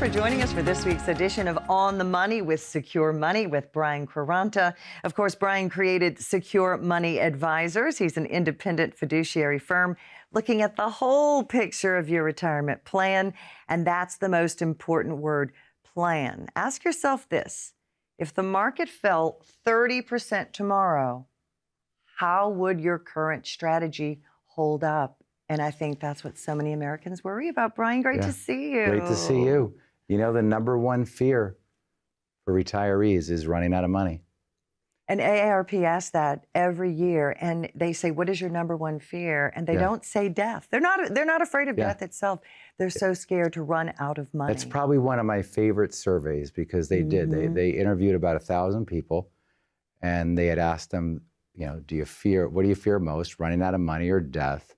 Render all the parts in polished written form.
for joining us for this week's edition of On the Money with Secure Money with Brian Quaranta. Of course, Brian created Secure Money Advisors. He's an independent fiduciary firm looking at the whole picture of your retirement plan. And that's the most important word, plan. Ask yourself this: if the market fell 30% tomorrow, how would your current strategy hold up? And I think that's what so many Americans worry about. Brian, great to see you. Great to see you. You know, the number one fear for retirees is running out of money. And AARP asks that every year, and they say, what is your number one fear? And they don't say death. They're not afraid of death itself. They're so scared to run out of money. That's probably one of my favorite surveys, because they did. They interviewed about 1,000 people, and they had asked them, you know, what do you fear most, running out of money or death?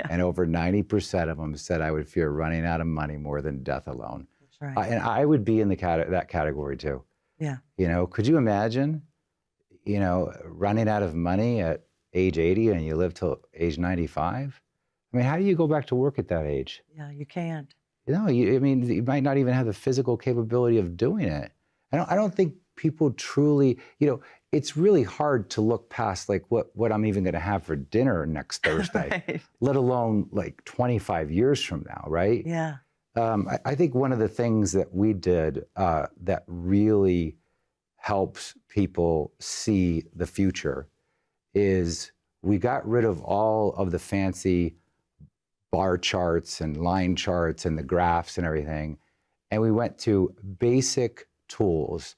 And over 90% of them said, I would fear running out of money more than death alone. That's right. And I would be in that category too. Yeah. You know, could you imagine, you know, running out of money at age 80 and you live till age 95? I mean, how do you go back to work at that age? Yeah, you can't. You know, I mean, you might not even have the physical capability of doing it. I don't think people truly, you know, it's really hard to look past like what I'm even going to have for dinner next Thursday, right, let alone like 25 years from now, right? Yeah. I think one of the things that we did that really helps people see the future is we got rid of all of the fancy bar charts and line charts and the graphs and everything, and we went to basic tools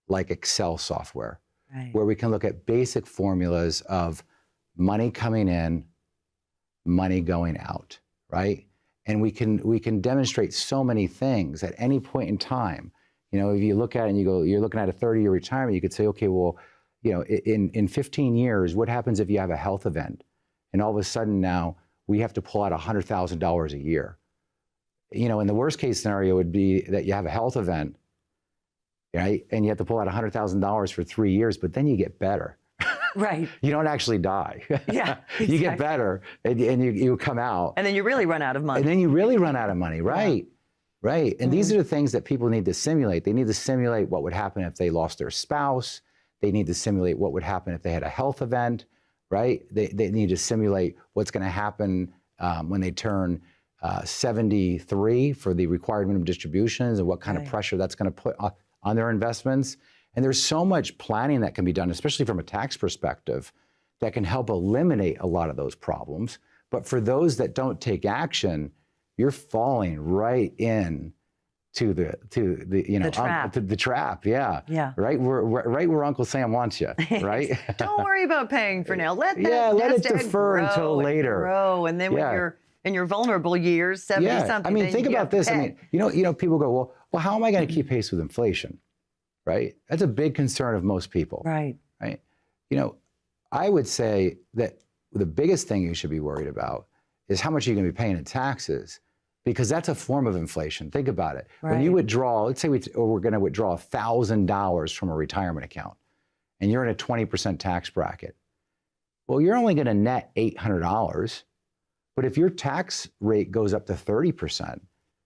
like Excel software. Right. Where we can look at basic formulas of money coming in, money going out, right? And we can demonstrate so many things at any point in time. You know, if you look at it and you go, you're looking at a 30-year retirement, you could say, okay, well, you know, in 15 years, what happens if you have a health event? And all of a sudden now we have to pull out $100,000 a year. You know, in the worst case scenario would be that you have a health event, right? And you have to pull out $100,000 for 3 years, but then you get better. Right. You don't actually die. Yeah. Exactly. You get better and you come out. And then you really run out of money. And then you really run out of money, right? Yeah. Right. And these are the things that people need to simulate. They need to simulate what would happen if they lost their spouse. They need to simulate what would happen if they had a health event, right? They need to simulate what's going to happen when they turn 73 for the required minimum distributions, and what kind of pressure that's going to put on their investments. And there's so much planning that can be done, especially from a tax perspective, that can help eliminate a lot of those problems. But for those that don't take action, you're falling right in to the you know, the trap. Yeah. Right where Uncle Sam wants you, right? Don't worry about paying for now. Let it defer until later. Grow. And then when you're in your vulnerable years, 70 something. I mean, think about this. I mean, you know, people go, well, how am I going to keep pace with inflation? Right? That's a big concern of most people. Right. Right. You know, I would say that the biggest thing you should be worried about is how much you're going to be paying in taxes, because that's a form of inflation. Think about it. Right. When you withdraw, let's say we're going to withdraw $1,000 from a retirement account, and you're in a 20% tax bracket. Well, you're only going to net $800, but if your tax rate goes up to 30%,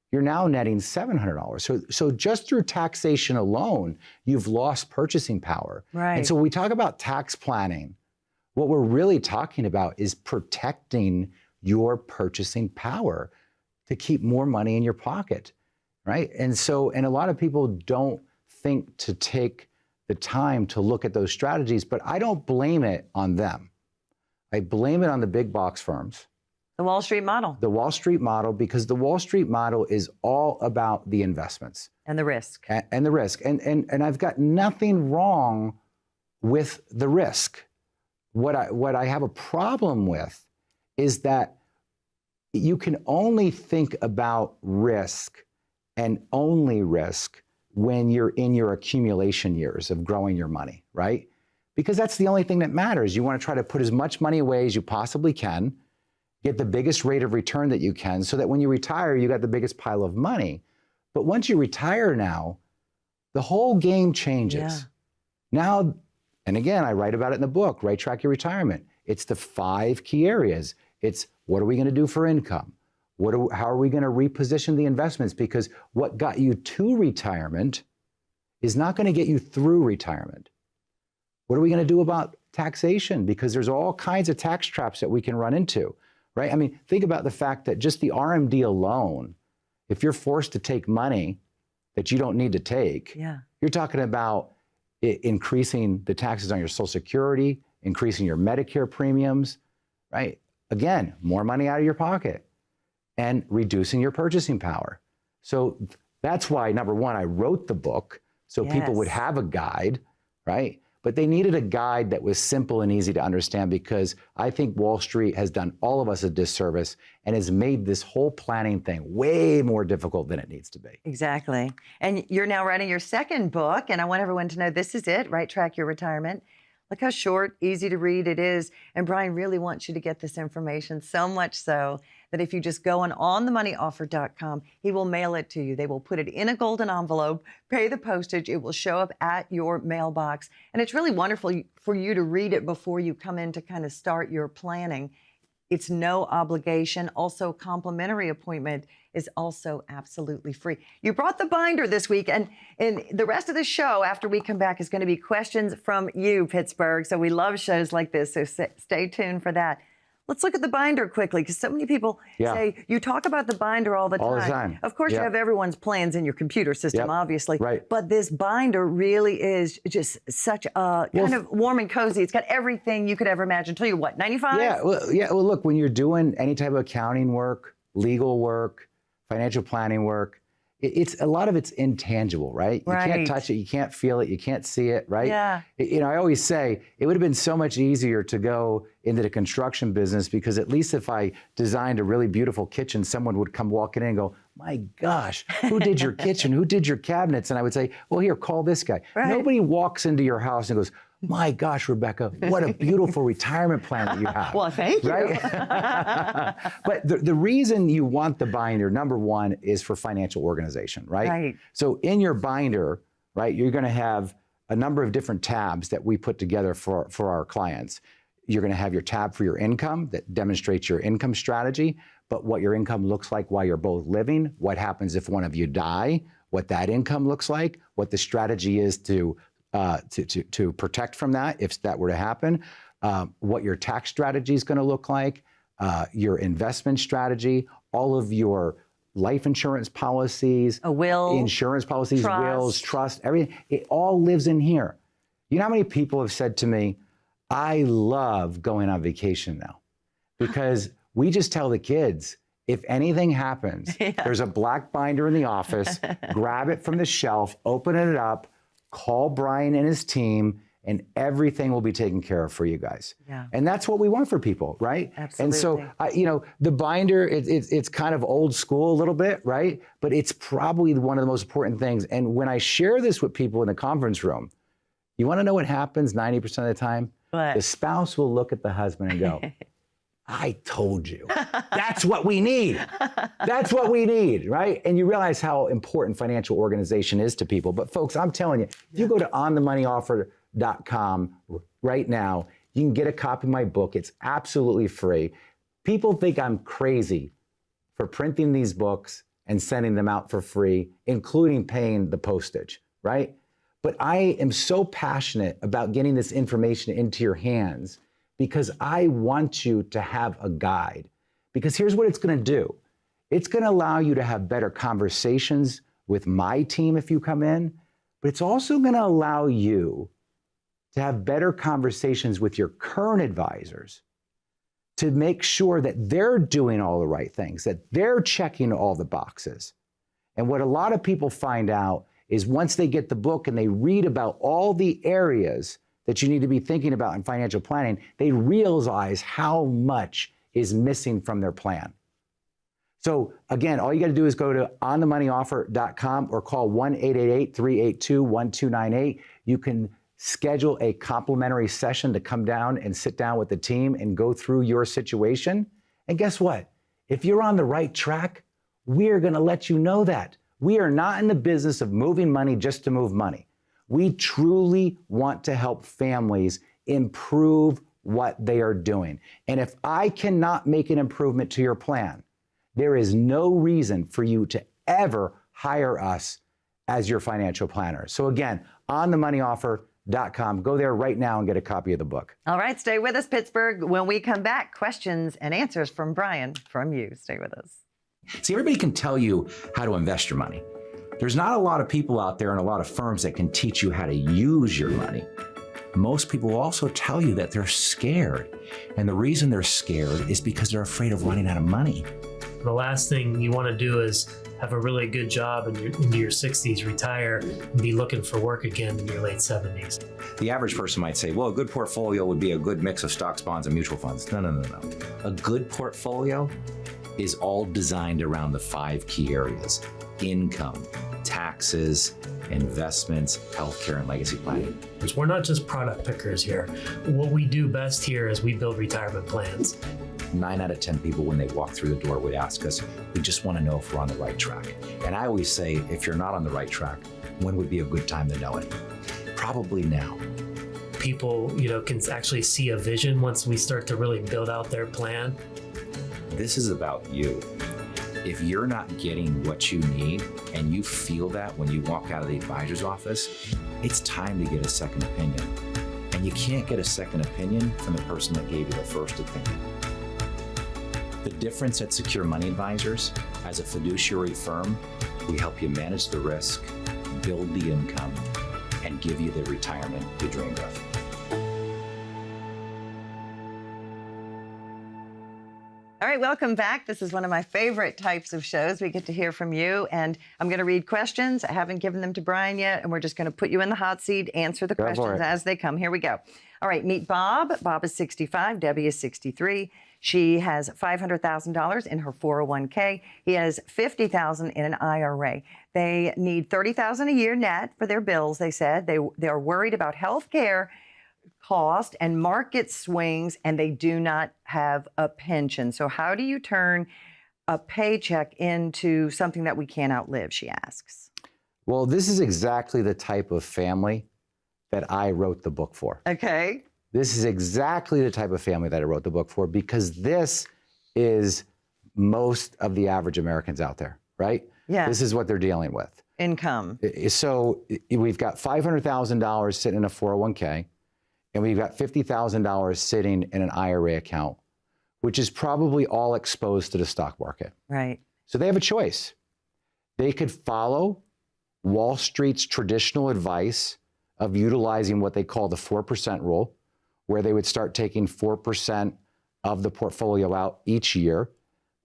you're now netting $700. So just through taxation alone, you've lost purchasing power. Right. And so when we talk about tax planning, what we're really talking about is protecting your purchasing power to keep more money in your pocket, right? And a lot of people don't think to take the time to look at those strategies, but I don't blame it on them. I blame it on the big box firms. The Wall Street model. The Wall Street model, because the Wall Street model is all about the investments. And the risk. And the risk. And I've got nothing wrong with the risk. What I have a problem with is that you can only think about risk and only risk when you're in your accumulation years of growing your money, right? Because that's the only thing that matters. You want to try to put as much money away as you possibly can, get the biggest rate of return that you can, so that when you retire, you got the biggest pile of money. But once you retire now, the whole game changes. Yeah. Now, and again, I write about it in the book, Right Track Your Retirement. It's the 5 key areas. It's what are we going to do for income? How are we going to reposition the investments? Because what got you to retirement is not going to get you through retirement. What are we going to do about taxation? Because there's all kinds of tax traps that we can run into, right? I mean, think about the fact that just the RMD alone, if you're forced to take money that you don't need to take, you're talking about increasing the taxes on your Social Security, increasing your Medicare premiums, right? Again, more money out of your pocket and reducing your purchasing power. So that's why, number one, I wrote the book so people would have a guide, right? But they needed a guide that was simple and easy to understand, because I think Wall Street has done all of us a disservice and has made this whole planning thing way more difficult than it needs to be. Exactly. And you're now writing your second book, and I want everyone to know this is it, Right Track Your Retirement. Look how short, easy to read it is. And Brian really wants you to get this information, so much so that if you just go on onthemoneyoffer.com, he will mail it to you. They will put it in a golden envelope, pay the postage. It will show up at your mailbox. And it's really wonderful for you to read it before you come in to kind of start your planning. It's no obligation. Also, complimentary appointment is also absolutely free. You brought the binder this week, and the rest of the show after we come back is going to be questions from you, Pittsburgh. So we love shows like this, so stay tuned for that. Let's look at the binder quickly, because so many people say, you talk about the binder all the time. All the time. Of course, you have everyone's plans in your computer system, obviously. Right. But this binder really is just such a kind of warm and cozy. It's got everything you could ever imagine. Tell you what, 95? Well, look, when you're doing any type of accounting work, legal work, financial planning work, it's a lot of it's intangible, right? You can't touch it, you can't feel it, you can't see it, right? Yeah. You know, I always say it would have been so much easier to go into the construction business, because at least if I designed a really beautiful kitchen, someone would come walking in and go, my gosh, who did your kitchen? Who did your cabinets? And I would say, well, here, call this guy. Right. Nobody walks into your house and goes, my gosh, Rebecca, what a beautiful retirement plan that you have. Well, thank you. Right? But the reason you want the binder, number one, is for financial organization, right? Right. So in your binder, right, you're going to have a number of different tabs that we put together for our clients. You're going to have your tab for your income that demonstrates your income strategy, but what your income looks like while you're both living, what happens if one of you die, what that income looks like, what the strategy is to protect from that if that were to happen, what your tax strategy is going to look like, your investment strategy, all of your life insurance policies, a will, insurance policies, wills, trust, everything. It all lives in here. You know how many people have said to me, I love going on vacation now, because we just tell the kids, if anything happens, there's a black binder in the office, grab it from the shelf, open it up, call Brian and his team, and everything will be taken care of for you guys. Yeah. And that's what we want for people, right? Absolutely. And so, you know, the binder, it's kind of old school a little bit, right? But it's probably one of the most important things. And when I share this with people in the conference room, you want to know what happens 90% of the time? What? The spouse will look at the husband and go, I told you. That's what we need. That's what we need, right? And you realize how important financial organization is to people. But folks, I'm telling you, if you go to onthemoneyoffer.com right now, you can get a copy of my book. It's absolutely free. People think I'm crazy for printing these books and sending them out for free, including paying the postage, right? But I am so passionate about getting this information into your hands, because I want you to have a guide. Because here's what it's going to do. It's going to allow you to have better conversations with my team if you come in, but it's also going to allow you to have better conversations with your current advisors to make sure that they're doing all the right things, that they're checking all the boxes. And what a lot of people find out is once they get the book and they read about all the areas that you need to be thinking about in financial planning, they realize how much is missing from their plan. So again, all you got to do is go to onthemoneyoffer.com or call 1-888-382-1298. You can schedule a complimentary session to come down and sit down with the team and go through your situation. And guess what? If you're on the right track, we're going to let you know that. We are not in the business of moving money just to move money. We truly want to help families improve what they are doing. And if I cannot make an improvement to your plan, there is no reason for you to ever hire us as your financial planner. So again, onthemoneyoffer.com. Go there right now and get a copy of the book. All right, stay with us, Pittsburgh. When we come back, questions and answers from Brian from you. Stay with us. See, everybody can tell you how to invest your money. There's not a lot of people out there and a lot of firms that can teach you how to use your money. Most people will also tell you that they're scared. And the reason they're scared is because they're afraid of running out of money. The last thing you want to do is have a really good job into your 60s, retire, and be looking for work again in your late 70s. The average person might say, well, a good portfolio would be a good mix of stocks, bonds, and mutual funds. No. A good portfolio is all designed around the 5 key areas: income, taxes, investments, healthcare, and legacy planning. We're not just product pickers here. What we do best here is we build retirement plans. 9 out of 10 people, when they walk through the door, would ask us, we just want to know if we're on the right track. And I always say, if you're not on the right track, when would be a good time to know it? Probably now. People, can actually see a vision once we start to really build out their plan. This is about you. If you're not getting what you need and you feel that when you walk out of the advisor's office, it's time to get a second opinion. And you can't get a second opinion from the person that gave you the first opinion. The difference at Secure Money Advisors, as a fiduciary firm, we help you manage the risk, build the income, and give you the retirement you dreamed of. All right, welcome back. This is one of my favorite types of shows. We get to hear from you, and I'm going to read questions. I haven't given them to Brian yet, and we're just going to put you in the hot seat, answer the questions as they come. Here we go. All right, meet Bob. Bob is 65. Debbie is 63. She has $500,000 in her 401k. He has $50,000 in an IRA. They need $30,000 a year net for their bills, they said. They are worried about health care cost and market swings, and they do not have a pension. So how do you turn a paycheck into something that we can't outlive, she asks. Well, this is exactly the type of family that I wrote the book for. Okay. This is exactly the type of family that I wrote the book for, because this is most of the average Americans out there, right? Yeah. This is what they're dealing with. Income. So we've got $500,000 sitting in a 401k, and we've got $50,000 sitting in an IRA account, which is probably all exposed to the stock market. Right. So they have a choice. They could follow Wall Street's traditional advice of utilizing what they call the 4% rule, where they would start taking 4% of the portfolio out each year,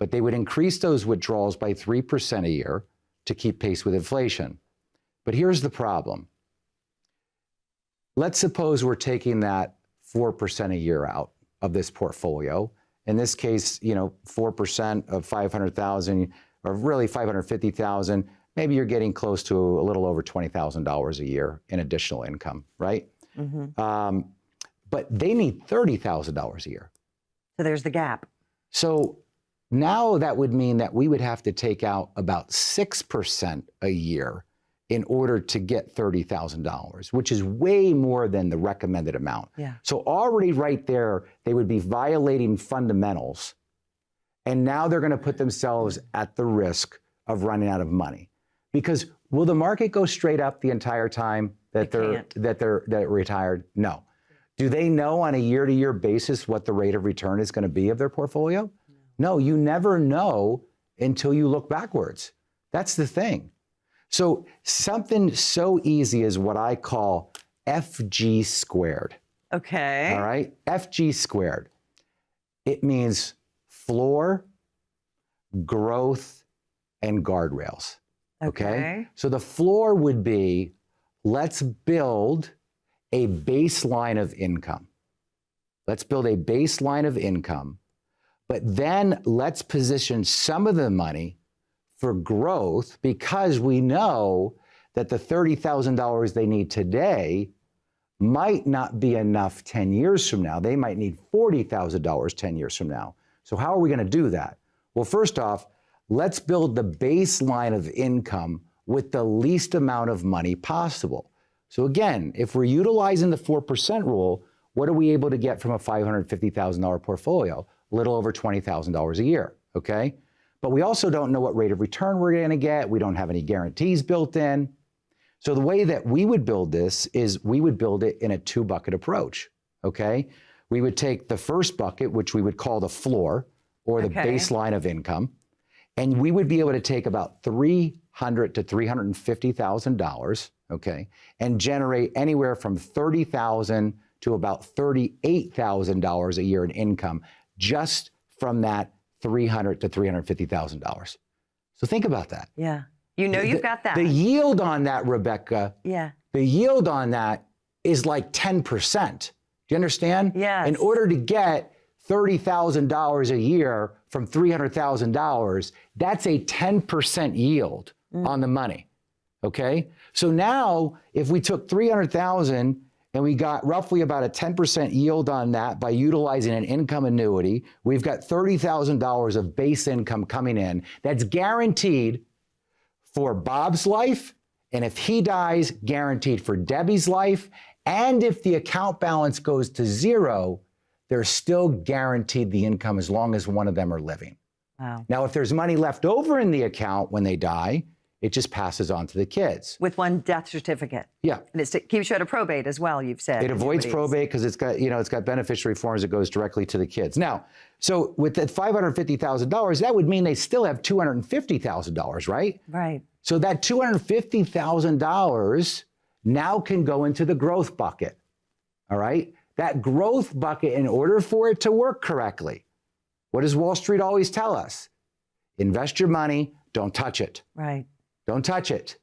but they would increase those withdrawals by 3% a year to keep pace with inflation. But here's the problem. Let's suppose we're taking that 4% a year out of this portfolio. In this case, 4% of 500,000, or really 550,000, maybe you're getting close to a little over $20,000 a year in additional income, right? Mm-hmm. But they need $30,000 a year. So there's the gap. So now that would mean that we would have to take out about 6% a year in order to get $30,000, which is way more than the recommended amount. Yeah. So already right there, they would be violating fundamentals. And now they're going to put themselves at the risk of running out of money. Because will the market go straight up the entire time that they're retired? No. Do they know on a year-to-year basis what the rate of return is going to be of their portfolio? No, you never know until you look backwards. That's the thing. So something so easy as what I call FG squared. Okay. All right? FG squared. It means floor, growth, and guardrails. Okay? So the floor would be, let's build a baseline of income. Let's build a baseline of income, but then let's position some of the money for growth, because we know that the $30,000 they need today might not be enough 10 years from now. They might need $40,000 10 years from now. So how are we going to do that? Well, first off, let's build the baseline of income with the least amount of money possible. So again, if we're utilizing the 4% rule, what are we able to get from a $550,000 portfolio? A little over $20,000 a year, okay? but we also don't know what rate of return we're going to get. We don't have any guarantees built in. So the way that we would build this is we would build it in a 2-bucket approach, okay? We would take the first bucket, which we would call the floor or the baseline of income, and we would be able to take about $300,000 to $350,000, okay, and generate anywhere from $30,000 to about $38,000 a year in income just from that $300,000 to $350,000. So think about that. Yeah. You know you've got that. The yield on that, Rebecca, the yield on that is like 10%. Do you understand? Yes. In order to get $30,000 a year from $300,000, that's a 10% yield on the money, okay? So now, if we took $300,000 and we got roughly about a 10% yield on that by utilizing an income annuity, we've got $30,000 of base income coming in that's guaranteed for Bob's life, and if he dies, guaranteed for Debbie's life, and if the account balance goes to zero, they're still guaranteed the income as long as one of them are living. Wow. Now, if there's money left over in the account when they die, it just passes on to the kids. With one death certificate. Yeah. And it keeps you out of probate as well, you've said. It avoids probate because it's got beneficiary forms that goes directly to the kids. Now, so with that $550,000, that would mean they still have $250,000, right? Right. So that $250,000 now can go into the growth bucket, all right? That growth bucket, in order for it to work correctly, what does Wall Street always tell us? Invest your money, don't touch it. Right. Don't touch it.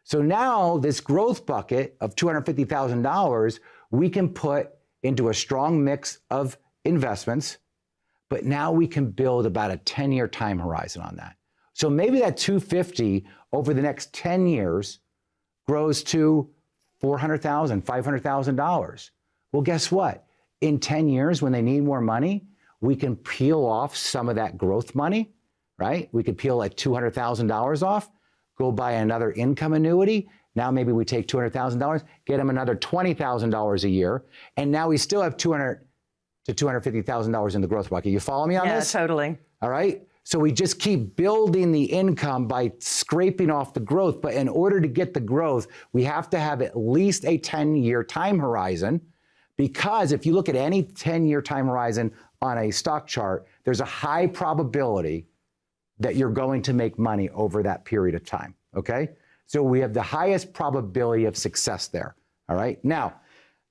So now this growth bucket of $250,000, we can put into a strong mix of investments, but now we can build about a 10-year time horizon on that. So maybe that $250,000 over the next 10 years grows to $400,000, $500,000. Well, guess what? In 10 years, when they need more money, we can peel off some of that growth money, right? We could peel like $200,000 off, go buy another income annuity. Now maybe we take $200,000, get them another $20,000 a year, and now we still have $200,000 to $250,000 in the growth bucket. You follow me on this? Yeah, totally. All right? So we just keep building the income by scraping off the growth. But in order to get the growth, we have to have at least a 10-year time horizon, because if you look at any 10-year time horizon on a stock chart, there's a high probability that you're going to make money over that period of time, okay? So we have the highest probability of success there, all right? Now,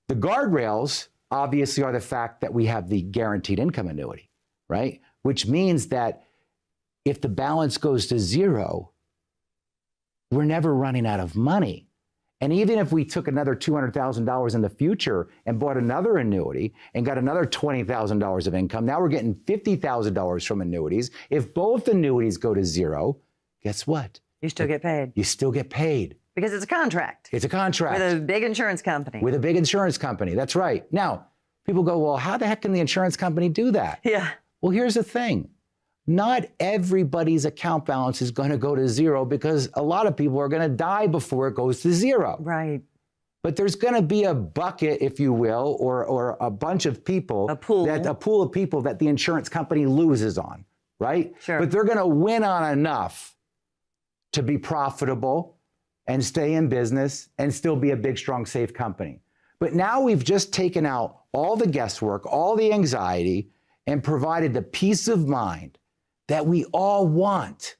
the guardrails obviously are the fact that we have the guaranteed income annuity, right? Which means that if the balance goes to zero, we're never running out of money. And even if we took another $200,000 in the future and bought another annuity and got another $20,000 of income, now we're getting $50,000 from annuities. If both annuities go to zero, guess what? You still get paid. You still get paid. Because it's a contract. It's a contract. With a big insurance company. With a big insurance company, that's right. Now, people go, well, how the heck can the insurance company do that? Yeah. Well, here's the thing. Not everybody's account balance is going to go to zero, because a lot of people are going to die before it goes to zero. Right. But there's going to be a bucket, if you will, or a bunch of people, a pool of people that the insurance company loses on, right? Sure. But they're going to win on enough to be profitable and stay in business and still be a big, strong, safe company. But now we've just taken out all the guesswork, all the anxiety, and provided the peace of mind that we all want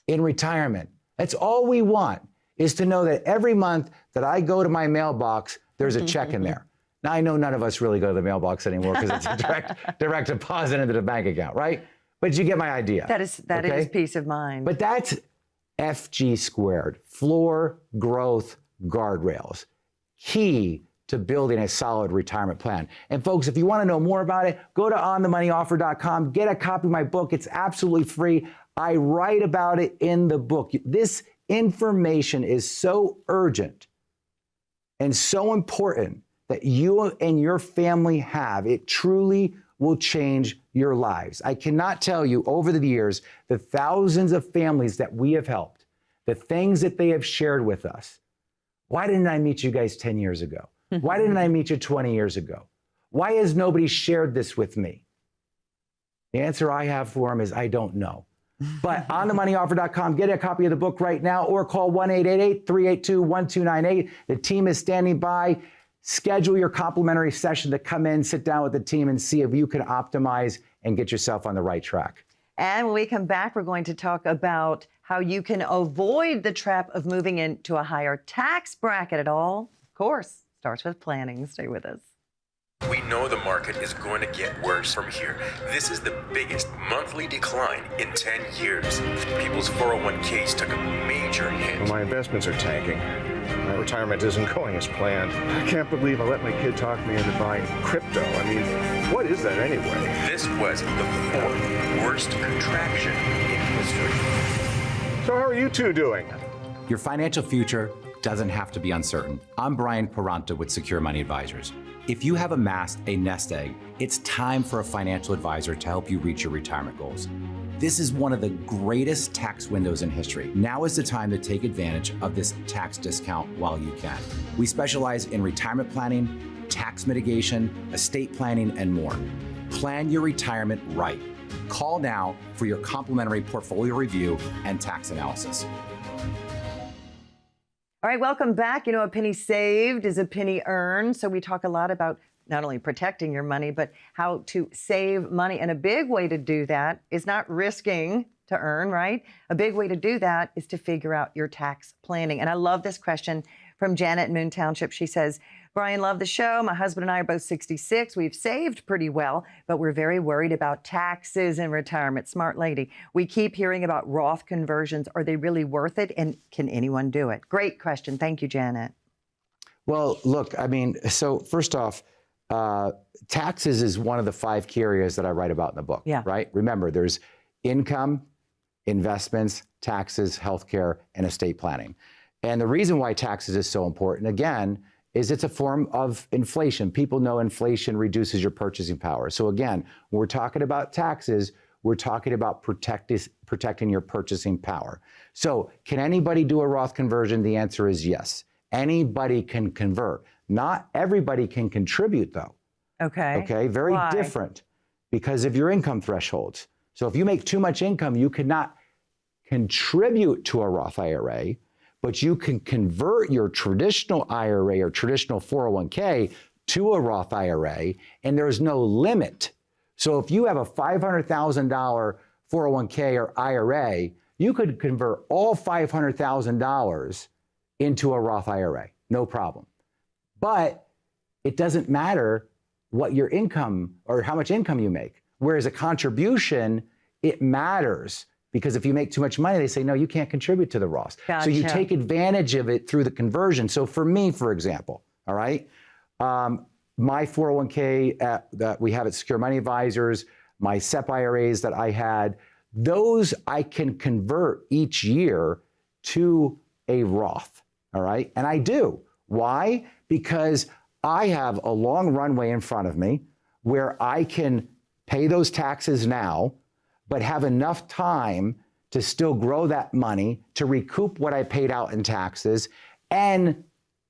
in retirement. That's all we want, is to know that every month that I go to my mailbox, there's a check in there. Now, I know none of us really go to the mailbox anymore because it's a direct deposit into the bank account, right? But you get my idea. That is peace of mind. But that's FG squared, floor, growth, guardrails. Key to building a solid retirement plan. And folks, if you want to know more about it, go to onthemoneyoffer.com, get a copy of my book. It's absolutely free. I write about it in the book. This information is so urgent and so important that you and your family have. It truly will change your lives. I cannot tell you over the years the thousands of families that we have helped, the things that they have shared with us. Why didn't I meet you guys 10 years ago? Why didn't I meet you 20 years ago? Why has nobody shared this with me? The answer I have for them is I don't know. But onthemoneyoffer.com, get a copy of the book right now or call 1-888-382-1298. The team is standing by. Schedule your complimentary session to come in, sit down with the team and see if you can optimize and get yourself on the right track. And when we come back, we're going to talk about how you can avoid the trap of moving into a higher tax bracket. It all, of course, starts with planning. Stay with us. We know the market is going to get worse from here. This is the biggest monthly decline in 10 years. People's 401ks took a major hit. Well, my investments are tanking. My retirement isn't going as planned. I can't believe I let my kid talk me into buying crypto. I mean, what is that anyway? This was the fourth worst contraction in history. So how are you two doing? Your financial future doesn't have to be uncertain. I'm Brian Quaranta with Secure Money Advisors. If you have amassed a nest egg, it's time for a financial advisor to help you reach your retirement goals. This is one of the greatest tax windows in history. Now is the time to take advantage of this tax discount while you can. We specialize in retirement planning, tax mitigation, estate planning, and more. Plan your retirement right. Call now for your complimentary portfolio review and tax analysis. All right, welcome back. You know, a penny saved is a penny earned. So we talk a lot about not only protecting your money, but how to save money. And a big way to do that is not risking to earn, right? A big way to do that is to figure out your tax planning. And I love this question from Janet in Moon Township. She says, Brian, love the show. My husband and I are both 66. We've saved pretty well, but we're very worried about taxes in retirement. Smart lady. We keep hearing about Roth conversions. Are they really worth it? And can anyone do it? Great question. Thank you, Janet. Well, look, I mean, so first off, taxes is one of the 5 key areas that I write about in the book, right? Remember, there's income, investments, taxes, healthcare, and estate planning. And the reason why taxes is so important, again, is it's a form of inflation. People know inflation reduces your purchasing power. So again, when we're talking about taxes, we're talking about protecting your purchasing power. So can anybody do a Roth conversion? The answer is yes. Anybody can convert. Not everybody can contribute though. Okay, very different because of your income thresholds. So if you make too much income, you cannot contribute to a Roth IRA, but you can convert your traditional IRA or traditional 401k to a Roth IRA, and there's no limit. So if you have a $500,000 401k or IRA, you could convert all $500,000 into a Roth IRA, no problem. But it doesn't matter what your income or how much income you make. Whereas a contribution, it matters. Because if you make too much money, they say, no, you can't contribute to the Roth. Gotcha. So you take advantage of it through the conversion. So for me, for example, all right, my 401k that we have at Secure Money Advisors, my SEP IRAs that I had, those I can convert each year to a Roth, all right? And I do. Why? Because I have a long runway in front of me where I can pay those taxes now, but have enough time to still grow that money to recoup what I paid out in taxes and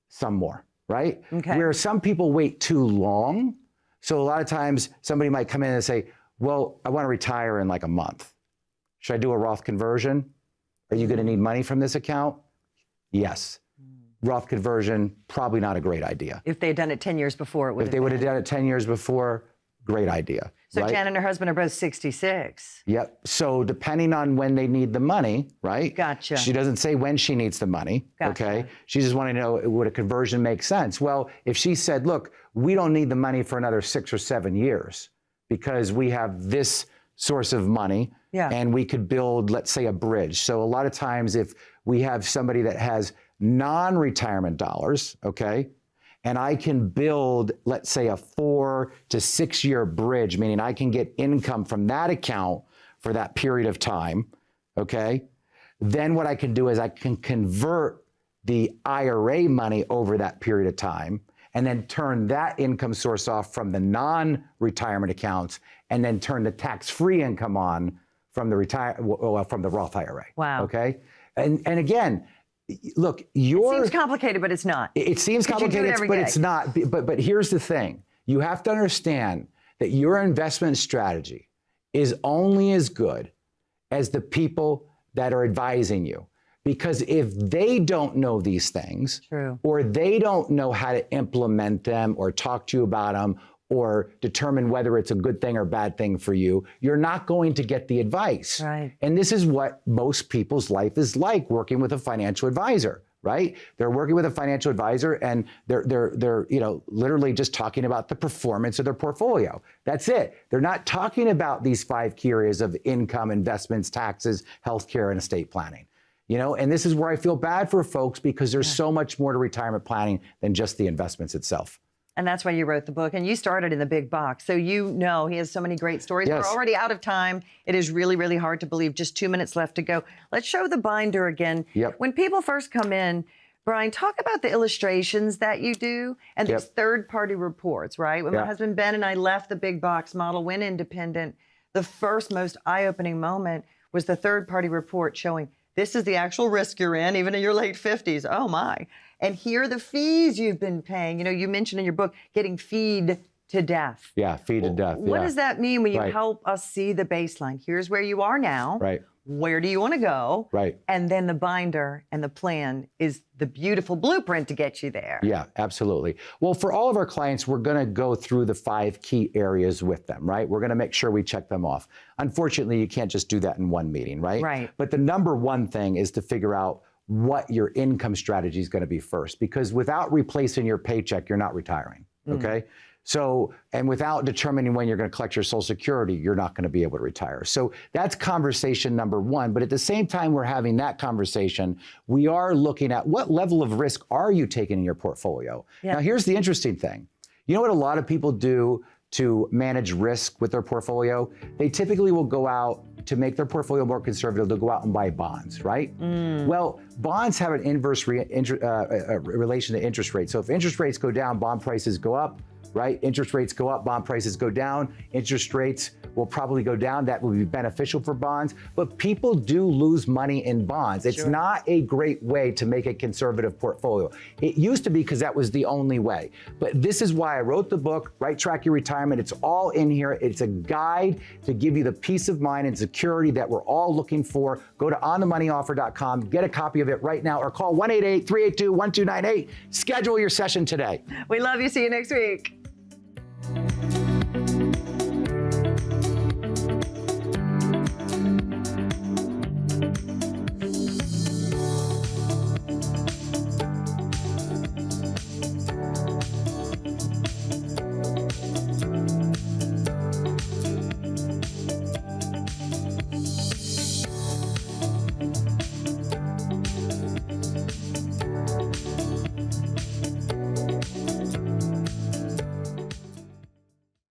some more, right? Okay. Where some people wait too long. So a lot of times somebody might come in and say, well, I want to retire in like a month. Should I do a Roth conversion? Are you going to need money from this account? Yes. Roth conversion, probably not a great idea. If they had done it 10 years before, it would have If they would have done it 10 years before, great idea. So right? Jan and her husband are both 66. Yep. So depending on when they need the money, right? Gotcha. She doesn't say when she needs the money, Gotcha. okay? She just wanted to know, would a conversion make sense? Well, if she said, look, we don't need the money for another 6 or 7 years because we have this source of money and we could build, let's say, a bridge. So a lot of times if we have somebody that has non-retirement dollars, okay, and I can build, let's say, a 4 to 6 year bridge, meaning I can get income from that account for that period of time, okay? Then what I can do is I can convert the IRA money over that period of time and then turn that income source off from the non-retirement accounts and then turn the tax-free income on from the from the Roth IRA. Wow. Okay? And again, look, It seems complicated, but it's not. It seems complicated, but it's not. But here's the thing. You have to understand that your investment strategy is only as good as the people that are advising you. Because if they don't know these things, True. or they don't know how to implement them or talk to you about them or determine whether it's a good thing or bad thing for you, you're not going to get the advice. Right. And this is what most people's life is like, working with a financial advisor, right? They're working with a financial advisor and they're literally just talking about the performance of their portfolio. That's it. They're not talking about these 5 key areas of income, investments, taxes, healthcare, and estate planning. And this is where I feel bad for folks, because there's so much more to retirement planning than just the investments itself. And that's why you wrote the book. And you started in the big box. So he has so many great stories. Yes. We're already out of time. It is really, really hard to believe. Just 2 minutes left to go. Let's show the binder again. Yep. When people first come in, Brian, talk about the illustrations that you do and these third-party reports, right? When my husband Ben and I left the big box model, went independent, the first most eye-opening moment was the third-party report showing this is the actual risk you're in, even in your late 50s. Oh, my. And here are the fees you've been paying. You mentioned in your book getting feed to death. Yeah, feed to death. What does that mean when you Right. help us see the baseline? Here's where you are now. Right. Where do you want to go? Right. And then the binder and the plan is the beautiful blueprint to get you there. Yeah, absolutely. Well, for all of our clients, we're going to go through the 5 key areas with them, right? We're going to make sure we check them off. Unfortunately, you can't just do that in one meeting, right? Right. But the number one thing is to figure out what your income strategy is going to be first, because without replacing your paycheck, you're not retiring, okay? So, and without determining when you're going to collect your Social Security, you're not going to be able to retire. So that's conversation number one. But at the same time we're having that conversation, we are looking at what level of risk are you taking in your portfolio? Yeah. Now, here's the interesting thing. You know what a lot of people do to manage risk with their portfolio? They typically will go out to make their portfolio more conservative. They'll go out and buy bonds, right? Well, bonds have an inverse relation to interest rates. So if interest rates go down, bond prices go up. Right? Interest rates go up, bond prices go down. Interest rates will probably go down. That will be beneficial for bonds. But people do lose money in bonds. It's not a great way to make a conservative portfolio. It used to be because that was the only way. But this is why I wrote the book, Right Track Your Retirement. It's all in here. It's a guide to give you the peace of mind and security that we're all looking for. Go to onthemoneyoffer.com, get a copy of it right now, or call 1-888-382-1298. Schedule your session today. We love you. See you next week.